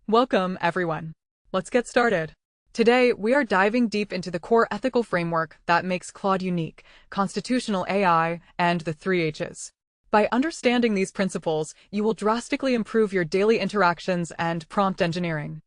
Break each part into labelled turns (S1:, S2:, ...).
S1: Welcome, everyone. Let's get started. Today, we are diving deep into the core ethical framework that makes Claude unique, constitutional AI, and the three H's. By understanding these principles, you will drastically improve your daily interactions and prompt engineering.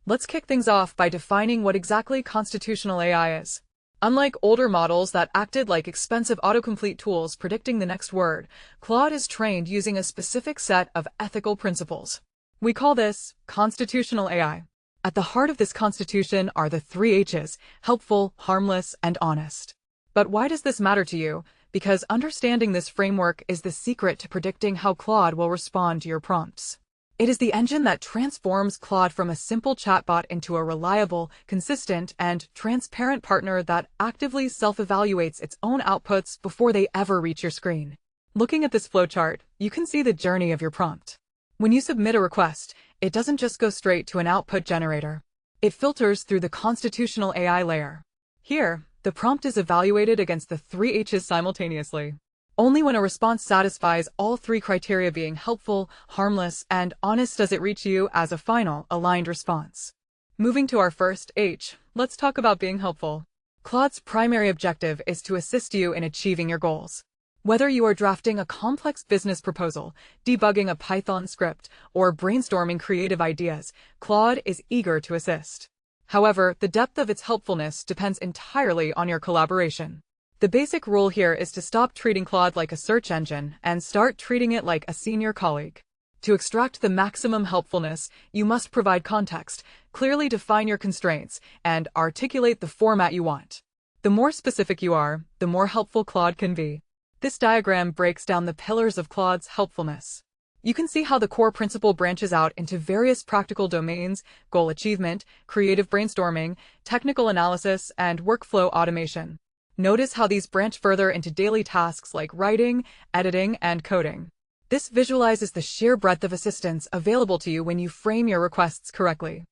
S1: Let's kick things off by defining what exactly constitutional AI is. Unlike older models that acted like expensive autocomplete tools predicting the next word, Claude is trained using a specific set of ethical principles. We call this constitutional AI. At the heart of this constitution are the three H's: helpful, harmless, and honest. But why does this matter to you? Because understanding this framework is the secret to predicting how Claude will respond to your prompts. It is the engine that transforms Claude from a simple chatbot into a reliable, consistent, and transparent partner that actively self-evaluates its own outputs before they ever reach your screen. Looking at this flowchart, you can see the journey of your prompt. When you submit a request, it doesn't just go straight to an output generator. It filters through the constitutional AI layer. Here, the prompt is evaluated against the three H's simultaneously. Only when a response satisfies all three criteria, being helpful, harmless, and honest, does it reach you as a final, aligned response. Moving to our first H, let's talk about being helpful. Claude's primary objective is to assist you in achieving your goals. Whether you are drafting a complex business proposal, debugging a Python script, or brainstorming creative ideas, Claude is eager to assist. However, the depth of its helpfulness depends entirely on your collaboration. The basic rule here is to stop treating Claude like a search engine and start treating it like a senior colleague. To extract the maximum helpfulness, you must provide context, clearly define your constraints, and articulate the format you want. The more specific you are, the more helpful Claude can be. This diagram breaks down the pillars of Claude's helpfulness. You can see how the core principle branches out into various practical domains: goal achievement, creative brainstorming, technical analysis, and workflow automation. Notice how these branch further into daily tasks like writing, editing, and coding. This visualizes the sheer breadth of assistance available to you when you frame your requests correctly.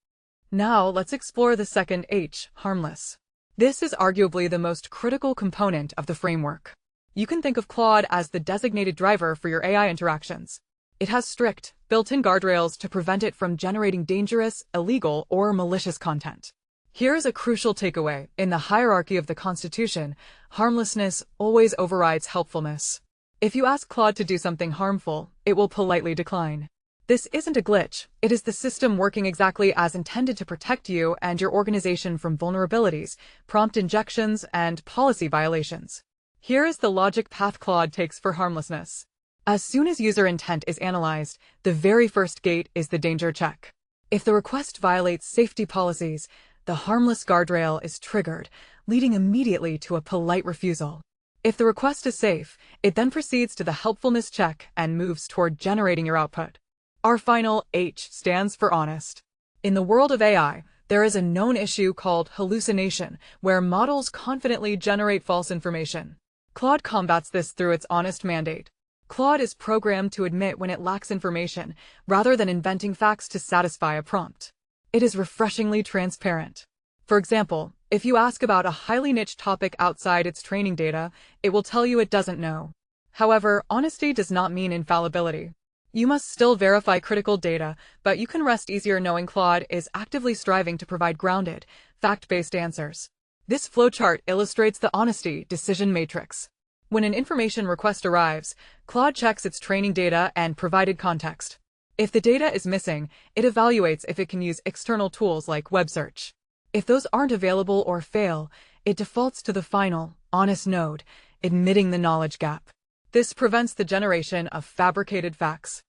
S1: Now, let's explore the second H, harmless. This is arguably the most critical component of the framework. You can think of Claude as the designated driver for your AI interactions. It has strict, built-in guardrails to prevent it from generating dangerous, illegal, or malicious content. Here is a crucial takeaway. In the hierarchy of the Constitution, harmlessness always overrides helpfulness. If you ask Claude to do something harmful, it will politely decline. This isn't a glitch. It is the system working exactly as intended to protect you and your organization from vulnerabilities, prompt injections, and policy violations. Here is the logic path Claude takes for harmlessness. As soon as user intent is analyzed, the very first gate is the danger check. If the request violates safety policies, the harmless guardrail is triggered, leading immediately to a polite refusal. If the request is safe, it then proceeds to the helpfulness check and moves toward generating your output. Our final H stands for honest. In the world of AI, there is a known issue called hallucination, where models confidently generate false information. Claude combats this through its honest mandate. Claude is programmed to admit when it lacks information, rather than inventing facts to satisfy a prompt. It is refreshingly transparent. For example, if you ask about a highly niche topic outside its training data, it will tell you it doesn't know. However, honesty does not mean infallibility. You must still verify critical data, but you can rest easier knowing Claude is actively striving to provide grounded, fact-based answers. This flowchart illustrates the honesty decision matrix. When an information request arrives, Claude checks its training data and provided context. If the data is missing, it evaluates if it can use external tools like web search. If those aren't available or fail, it defaults to the final, honest node, admitting the knowledge gap. This prevents the generation of fabricated facts.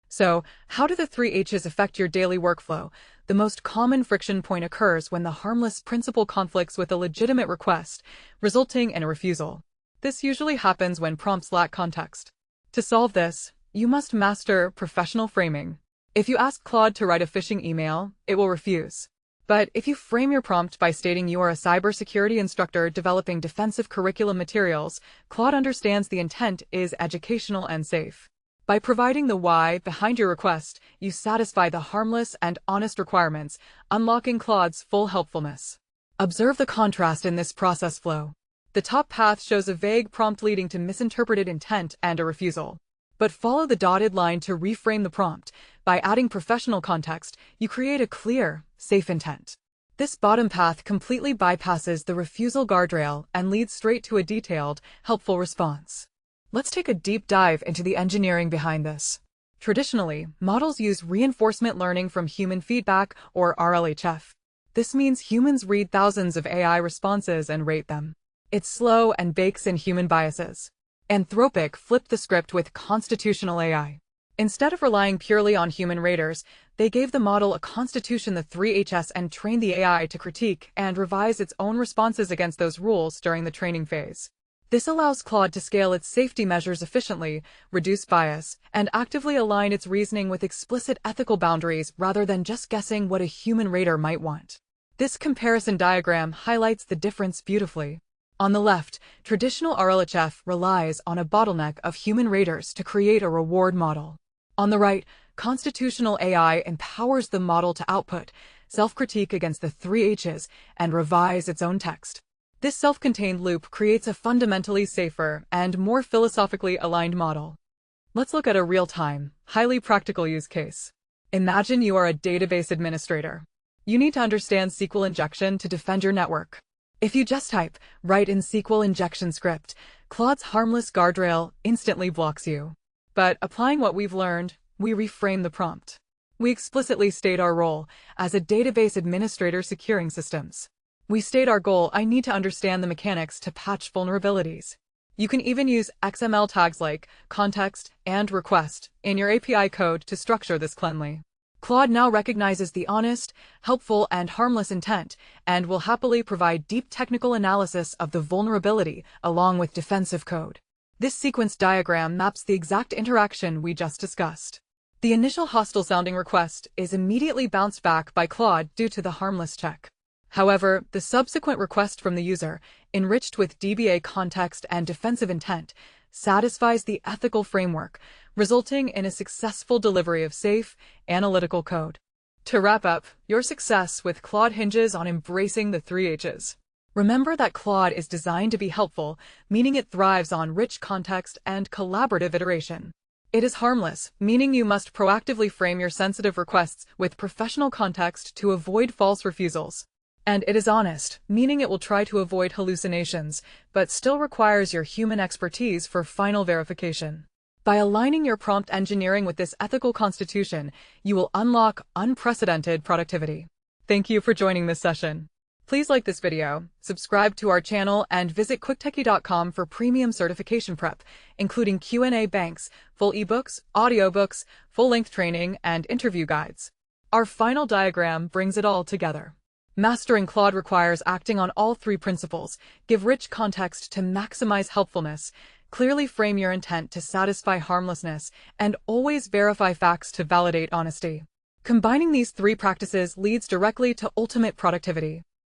S1: So, how do the three H's affect your daily workflow? The most common friction point occurs when the harmless principle conflicts with a legitimate request, resulting in a refusal. This usually happens when prompts lack context. To solve this, you must master professional framing. If you ask Claude to write a phishing email, it will refuse. But if you frame your prompt by stating you are a cybersecurity instructor developing defensive curriculum materials, Claude understands the intent is educational and safe. By providing the why behind your request, you satisfy the harmless and honest requirements, unlocking Claude's full helpfulness. Observe the contrast in this process flow. The top path shows a vague prompt leading to misinterpreted intent and a refusal. But follow the dotted line to reframe the prompt. By adding professional context, you create a clear, safe intent. This bottom path completely bypasses the refusal guardrail and leads straight to a detailed, helpful response. Let's take a deep dive into the engineering behind this. Traditionally, models use reinforcement learning from human feedback, or RLHF. This means humans read thousands of AI responses and rate them. It's slow and bakes in human biases. Anthropic flipped the script with constitutional AI. Instead of relying purely on human raters, they gave the model a constitution, the 3HS, and trained the AI to critique and revise its own responses against those rules during the training phase. This allows Claude to scale its safety measures efficiently, reduce bias, and actively align its reasoning with explicit ethical boundaries rather than just guessing what a human rater might want. This comparison diagram highlights the difference beautifully. On the left, traditional RLHF relies on a bottleneck of human raters to create a reward model. On the right, constitutional AI empowers the model to output self-critique against the 3Hs and revise its own text. This self-contained loop creates a fundamentally safer and more philosophically aligned model. Let's look at a real-time, highly practical use case. Imagine you are a database administrator. You need to understand SQL injection to defend your network. If you just type, write in SQL injection script, Claude's Harmless guardrail instantly blocks you. But applying what we've learned, we reframe the prompt. We explicitly state our role as a database administrator securing systems. We state our goal: I need to understand the mechanics to patch vulnerabilities. You can even use XML tags like context and request in your API code to structure this cleanly. Claude now recognizes the honest, helpful, and harmless intent and will happily provide deep technical analysis of the vulnerability along with defensive code. This sequence diagram maps the exact interaction we just discussed. The initial hostile-sounding request is immediately bounced back by Claude due to the harmless check. However, the subsequent request from the user, enriched with DBA context and defensive intent, satisfies the ethical framework, resulting in a successful delivery of safe, analytical code. To wrap up, your success with Claude hinges on embracing the 3Hs. Remember that Claude is designed to be helpful, meaning it thrives on rich context and collaborative iteration. It is harmless, meaning you must proactively frame your sensitive requests with professional context to avoid false refusals. And it is honest, meaning it will try to avoid hallucinations, but still requires your human expertise for final verification. By aligning your prompt engineering with this ethical constitution, you will unlock unprecedented productivity. Thank you for joining this session. Please like this video, subscribe to our channel, and visit quicktechie.com for premium certification prep, including Q&A banks, full ebooks, audiobooks, full-length training, and interview guides. Our final diagram brings it all together. Mastering Claude requires acting on all three principles: give rich context to maximize helpfulness, clearly frame your intent to satisfy harmlessness, and always verify facts to validate honesty. Combining these three practices leads directly to ultimate productivity.